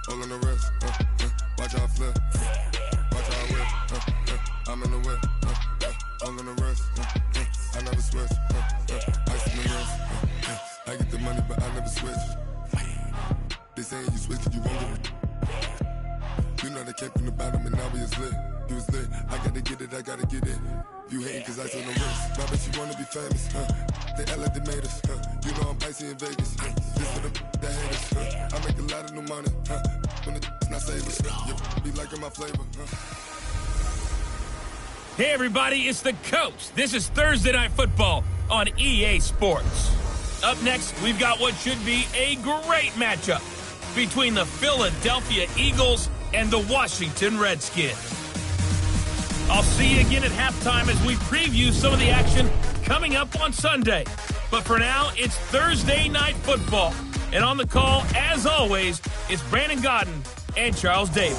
All on the wrist, watch how I flip, watch how I whip, I'm in the whip, all on the wrist, I never switch, ice in the wrist, I get the money but I never switch. They saying you switch it, you won't get it. You know they came from the bottom and now we is lit. You was lit, I gotta get it, I gotta get it. You hating cause ice on the wrist, my bitch you wanna be famous, They act like they made us, You know I'm icy in Vegas, This for the that hate us, I make a lot of new money, When it's not savers, You be liking my flavor, Hey everybody, it's the Coach. This is Thursday Night Football on EA Sports. Up next, we've got what should be a great matchup between the Philadelphia Eagles and the Washington Redskins. I'll see you again at halftime as we preview some of the action coming up on Sunday. But for now, it's Thursday Night Football. And on the call, as always, it's Brandon Godden and Charles Davis.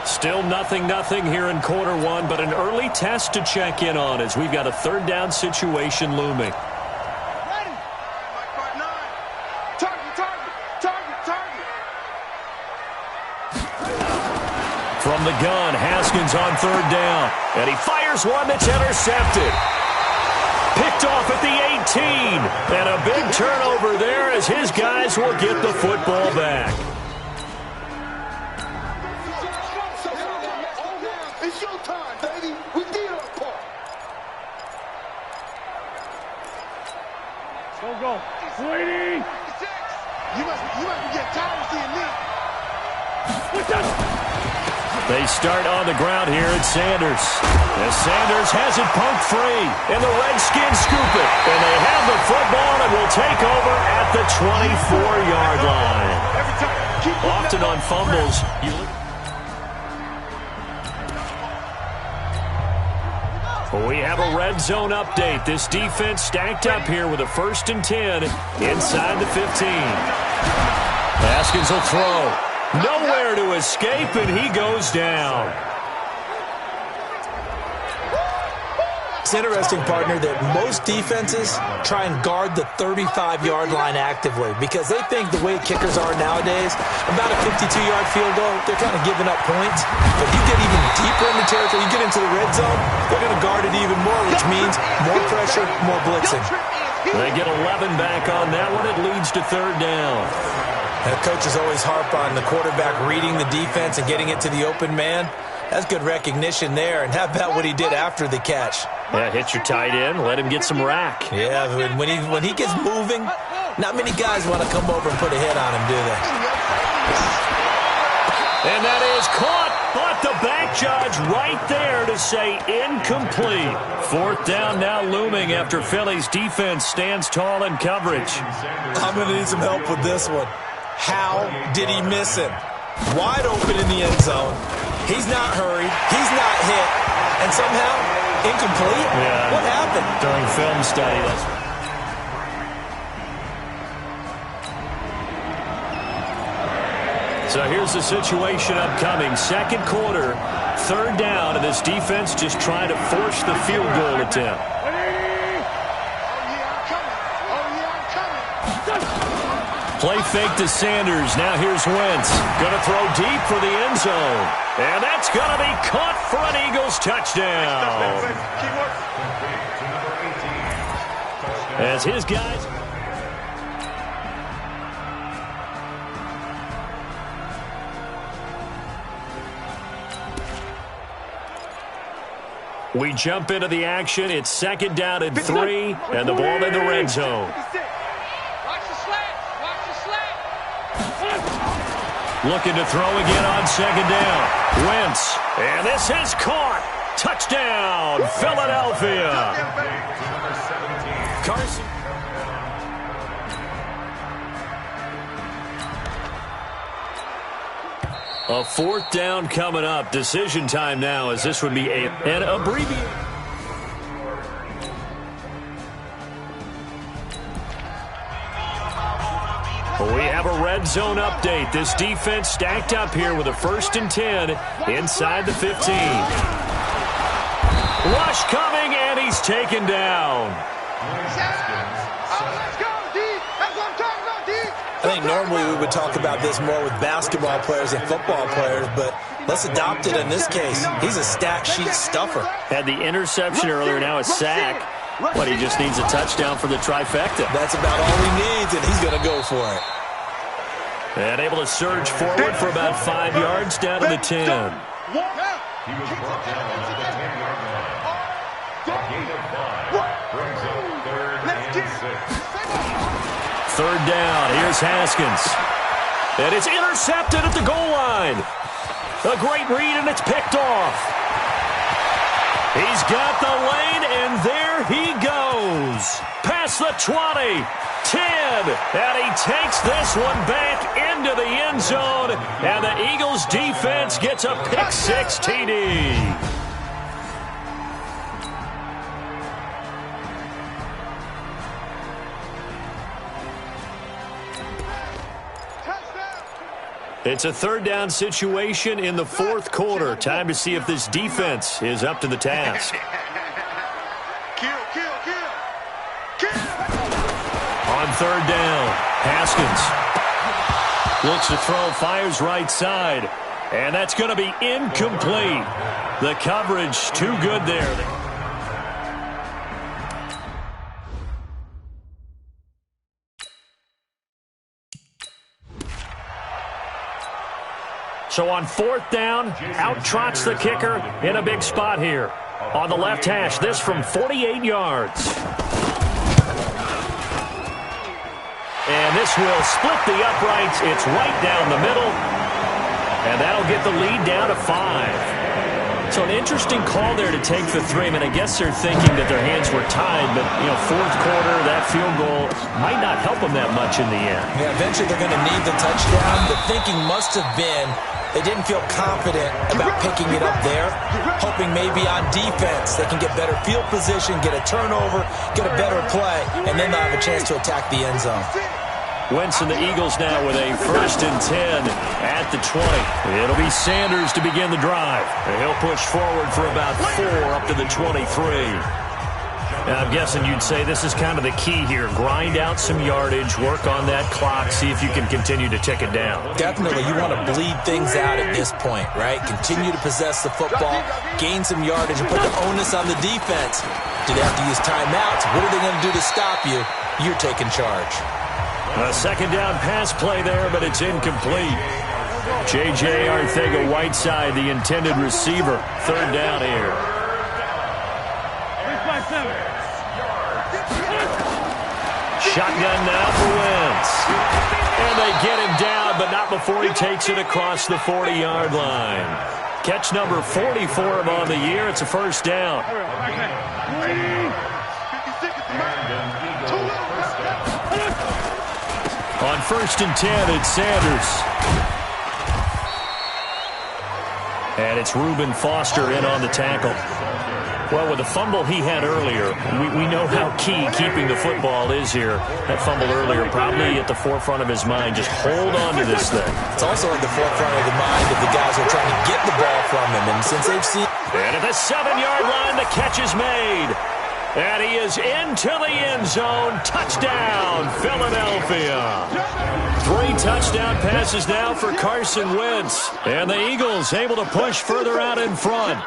Still 0-0 here in quarter one, but an early test to check in on as we've got a third down situation looming. Ready. Target. From the gun, Haskins on third down, and he fires one that's intercepted. Picked off at the 18, and a big turnover there as his guys will get the football back. It's your time, baby. We did our part. Go. Brady. You must be getting tired of seeing me. They start on the ground here at Sanders. As Sanders has it poked free, and the Redskins scoop it. And they have the football and will take over at the 24-yard line. Often on fumbles, you look. We have a red zone update. This defense stacked up here with a 1st and 10 inside the 15. Haskins will throw. Nowhere to escape, and he goes down. It's interesting, partner, that most defenses try and guard the 35-yard line actively because they think the way kickers are nowadays, about a 52-yard field goal, they're kind of giving up points. But you get even deeper in the territory, you get into the red zone, they're going to guard it even more, which means more pressure, more blitzing. They get 11 back on that one. It leads to third down. Coaches always harp on the quarterback reading the defense and getting it to the open man. That's good recognition there. And how about what he did after the catch? Yeah, hit your tight end, let him get some rack. Yeah, when he gets moving, not many guys want to come over and put a hit on him, do they? And that is caught, but the back judge right there to say incomplete. Fourth down now looming after Philly's defense stands tall in coverage. I'm going to need some help with this one. How did he miss him? Wide open in the end zone. He's not hurried. He's not hit. And somehow, incomplete? Yeah. What happened? During film study, that's So here's the situation upcoming. Second quarter, third down, and this defense just trying to force the field goal attempt. Play fake to Sanders. Now here's Wentz. Going to throw deep for the end zone. And that's going to be caught for an Eagles touchdown. As his guys... We jump into the action. It's second down and 3, and the ball in the red zone. Looking to throw again on second down. Wentz. And this is caught. Touchdown, Philadelphia. Carson. A fourth down coming up. Decision time now as this would be an abbreviated. We have a red zone update. This defense stacked up here with a 1st and 10 inside the 15. Rush coming, and he's taken down. I think normally we would talk about this more with basketball players and football players, but let's adopt it in this case. He's a stat sheet stuffer. Had the interception earlier, now a sack. But he just needs a touchdown for the trifecta. That's about all he needs, and he's going to go for it. And able to surge forward for about 5 yards down to the 10. He was brought down at the 10-yard line. A gain of 5 brings up 3rd and 6. Third down. Here's Haskins. And it's intercepted at the goal line. A great read, and it's picked off. He's got the lane, and there he goes. Past the 20, 10, and he takes this one back into the end zone, and the Eagles defense gets a pick-6 TD. It's a third down situation in the fourth quarter. Time to see if this defense is up to the task. On third down, Haskins looks to throw, fires right side, and that's going to be incomplete. The coverage too good there. So on fourth down, out trots the kicker in a big spot here. On the left hash, this from 48 yards. And this will split the uprights. It's right down the middle. And that'll get the lead down to 5. So an interesting call there to take the 3. I mean, I guess they're thinking that their hands were tied, but, you know, fourth quarter, that field goal might not help them that much in the end. Yeah, eventually they're going to need the touchdown. The thinking must have been they didn't feel confident about picking it up there, hoping maybe on defense they can get better field position, get a turnover, get a better play, and then they'll have a chance to attack the end zone. Wentz and the Eagles now with a 1st and 10 at the 20. It'll be Sanders to begin the drive. He'll push forward for about 4 up to the 23. Now, I'm guessing you'd say this is kind of the key here. Grind out some yardage, work on that clock, see if you can continue to tick it down. Definitely. You want to bleed things out at this point, right? Continue to possess the football, gain some yardage, and put the onus on the defense. Do they have to use timeouts? What are they going to do to stop you? You're taking charge. A second down pass play there, but it's incomplete. J.J. Arcega-Whiteside, the intended receiver. Third down here. Shotgun now for Wentz. And they get him down, but not before he takes it across the 40-yard line. Catch number 40 for him on the year. It's a first down. On 1st and 10, it's Sanders. And it's Reuben Foster in on the tackle. Well, with the fumble he had earlier, we know how key keeping the football is here. That fumble earlier probably at the forefront of his mind. Just hold on to this thing. It's also at the forefront of the mind of the guys who are trying to get the ball from him. And since they've seen... And at the 7-yard line, the catch is made. And he is into the end zone. Touchdown, Philadelphia. 3 touchdown passes now for Carson Wentz. And the Eagles able to push further out in front.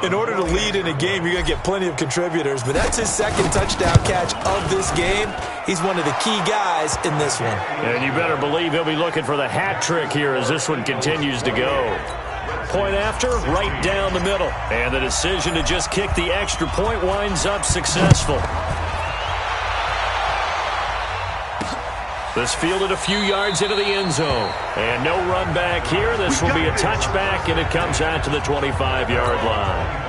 In order to lead in a game, you're going to get plenty of contributors, but that's his second touchdown catch of this game. He's one of the key guys in this one. And you better believe he'll be looking for the hat trick here as this one continues to go. Point after, right down the middle. And the decision to just kick the extra point winds up successful. This fielded a few yards into the end zone. And no run back here. This will be a touchback, and it comes out to the 25-yard line.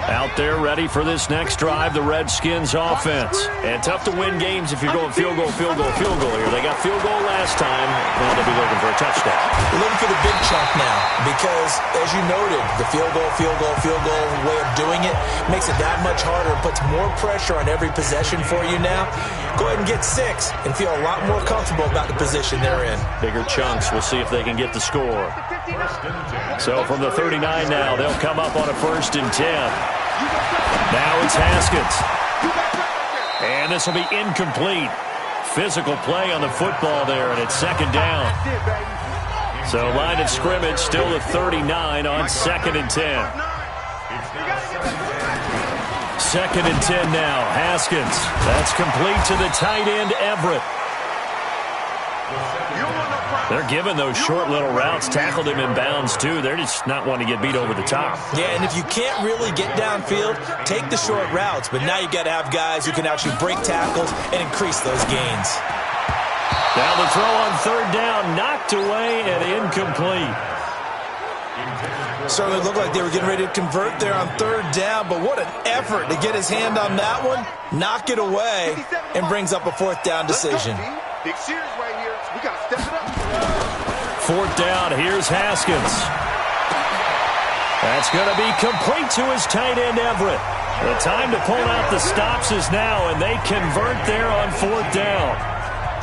Out there ready for this next drive, the Redskins offense. And tough to win games if you're going field goal, field goal, field goal here. They got field goal last time. Now they'll be looking for a touchdown. We're looking for the big chunk now because, as you noted, the field goal way of doing it makes it that much harder and puts more pressure on every possession for you now. Go ahead and get 6 and feel a lot more comfortable about the position they're in. Bigger chunks. We'll see if they can get the score. So from the 39 now, they'll come up on a 1st and 10. Now it's Haskins. And this will be incomplete. Physical play on the football there, and it's second down. So line of scrimmage still at 39 on 2nd and 10. 2nd and 10 now. Haskins. That's complete to the tight end, Everett. They're giving those short little routes. Tackled him in bounds, too. They're just not wanting to get beat over the top. Yeah, and if you can't really get downfield, take the short routes. But now you've got to have guys who can actually break tackles and increase those gains. Now the throw on 3rd down, knocked away and incomplete. Certainly looked like they were getting ready to convert there on 3rd down, but what an effort to get his hand on that one, knock it away, and brings up a 4th down decision. Big series right here. We got to step it up. 4th down, here's Haskins. That's going to be complete to his tight end, Everett. The time to pull out the stops is now, and they convert there on 4th down.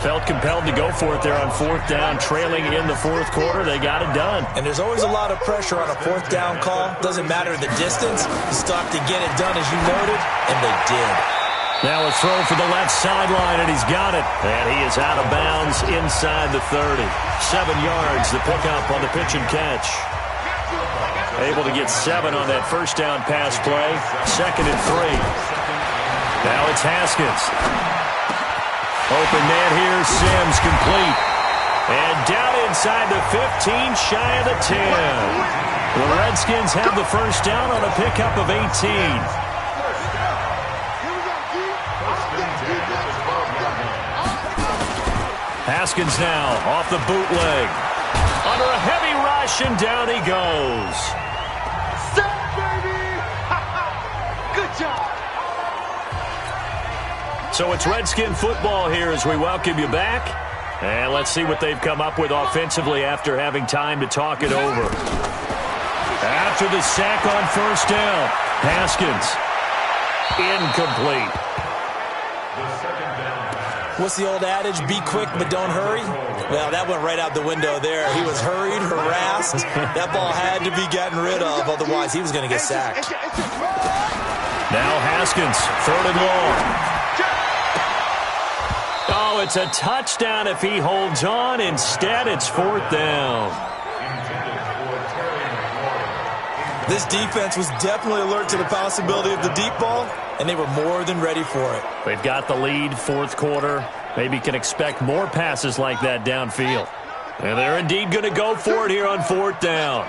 Felt compelled to go for it there on 4th down, trailing in the 4th quarter. They got it done. And there's always a lot of pressure on a 4th down call. Doesn't matter the distance. You still have to get it done, as you noted, and they did. Now a throw for the left sideline, and he's got it. And he is out of bounds inside the 30. 7 yards, the pickup on the pitch and catch. Able to get 7 on that 1st down pass play. 2nd and 3. Now it's Haskins. Open man here, Sims complete. And down inside the 15, shy of the 10. The Redskins have the 1st down on a pickup of 18. Haskins now off the bootleg. Under a heavy rush, and down he goes. Baby! Good job. So it's Redskin football here as we welcome you back. And let's see what they've come up with offensively after having time to talk it over. After the sack on 1st down, Haskins. Incomplete. What's the old adage? Be quick, but don't hurry? Well, that went right out the window there. He was hurried, harassed. That ball had to be gotten rid of, otherwise he was going to get sacked. Now Haskins, 3rd and long. Oh, it's a touchdown if he holds on. Instead, it's 4th down. This defense was definitely alert to the possibility of the deep ball, and they were more than ready for it. They've got the lead, 4th quarter. Maybe can expect more passes like that downfield. And they're indeed going to go for it here on 4th down.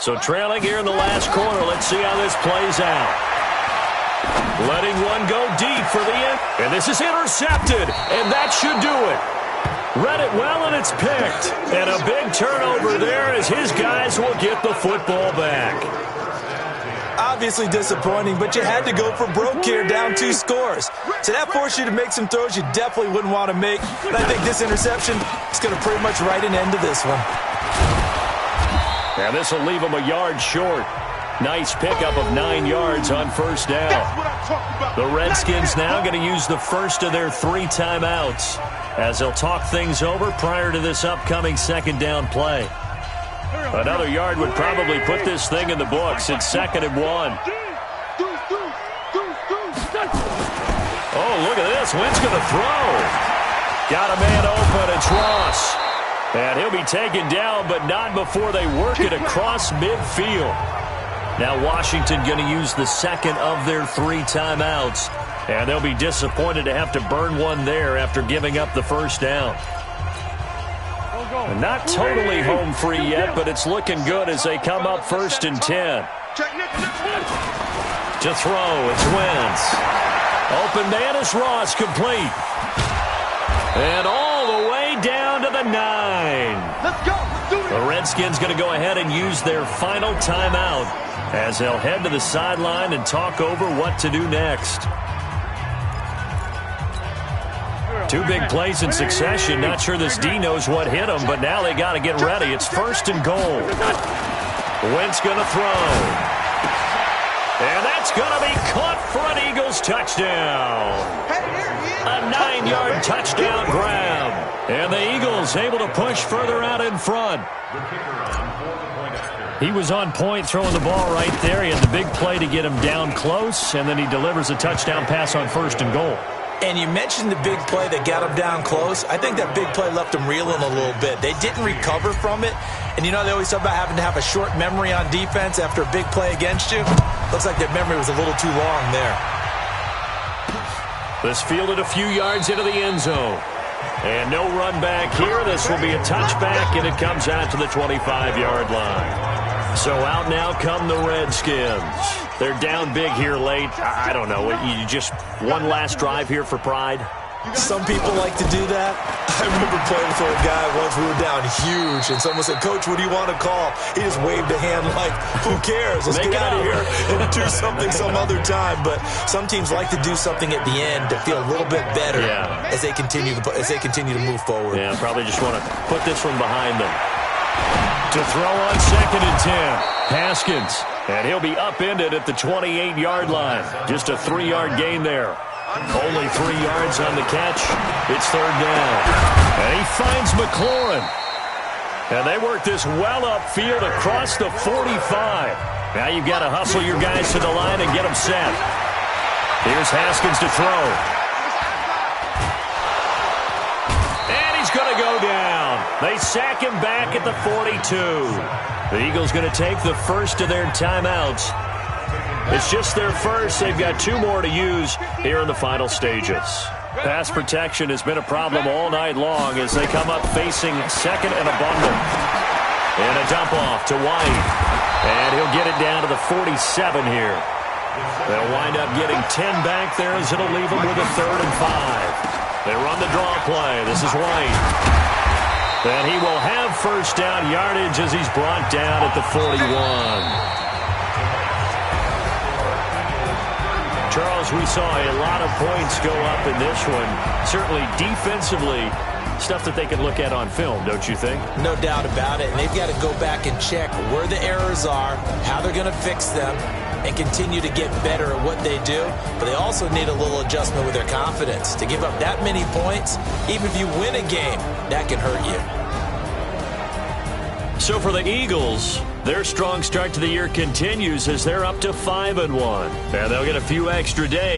So trailing here in the last quarter, let's see how this plays out. Letting one go deep for the end. And this is intercepted, and that should do it. Read it well, and it's picked. And a big turnover there as his guys will get the football back. Obviously disappointing, but you had to go for broke here, down 2 scores. So that forced you to make some throws you definitely wouldn't want to make. And I think this interception is going to pretty much write an end to this one. And this will leave him a yard short. Nice pickup of 9 yards on 1st down. The Redskins now going to use the first of their 3 timeouts as they'll talk things over prior to this upcoming 2nd down play. Another yard would probably put this thing in the books. It's 2nd and 1. Oh, look at this. Wynn's going to throw. Got a man open. It's Ross. And he'll be taken down, but not before they work it across midfield. Now Washington going to use the 2nd of their 3 timeouts. And they'll be disappointed to have to burn one there after giving up the 1st down. Not totally home free yet, but it's looking good as they come up 1st and 10. To throw, it's Wentz. Open man is Ross, complete. And all the way down to the 9. Let's go. Let's do it. The Redskins going to go ahead and use their final timeout as they'll head to the sideline and talk over what to do next. 2 big plays in succession. Not sure this D knows what hit him, but now they got to get ready. It's 1st and goal. Wentz going to throw. And that's going to be caught for an Eagles touchdown. A 9-yard touchdown grab. And the Eagles able to push further out in front. He was on point throwing the ball right there. He had the big play to get him down close, and then he delivers a touchdown pass on 1st and goal. And you mentioned the big play that got them down close. I think that big play left them reeling a little bit. They didn't recover from it. And you know they always talk about having to have a short memory on defense after a big play against you. Looks like their memory was a little too long there. This fielded a few yards into the end zone. And no run back here. This will be a touchback, and it comes out to the 25-yard line. So out now come the Redskins. They're down big here late. I don't know. You just one last drive here for pride? Some people like to do that. I remember playing for a guy once. We were down huge, and someone said, "Coach, what do you want to call?" He just waved a hand like, who cares? Let's get out of here and do something some other time. But some teams like to do something at the end to feel a little bit better as they continue to move forward. Yeah, probably just want to put this one behind them. To throw on 2nd and 10, Haskins. And he'll be upended at the 28-yard line. Just a 3-yard gain there. Only 3 yards on the catch. It's 3rd down. And he finds McLaurin. And they work this well upfield across the 45. Now you've got to hustle your guys to the line and get them set. Here's Haskins to throw. And he's going to go down. They sack him back at the 42. The Eagles going to take the first of their timeouts. It's just their first. They've got 2 more to use here in the final stages. Pass protection has been a problem all night long as they come up facing 2nd and a bundle. And a dump off to White. And he'll get it down to the 47 here. They'll wind up getting 10 back there as it'll leave them with a 3rd and 5. They run the draw play. This is White. And he will have first down yardage as he's brought down at the 41. Charles, we saw a lot of points go up in this one. Certainly defensively, stuff that they can look at on film, don't you think? No doubt about it. And they've got to go back and check where the errors are, how they're going to fix them, and continue to get better at what they do. But they also need a little adjustment with their confidence. To give up that many points, even if you win a game, that can hurt you. So for the Eagles, their strong start to the year continues as they're up to 5-1. And they'll get a few extra days.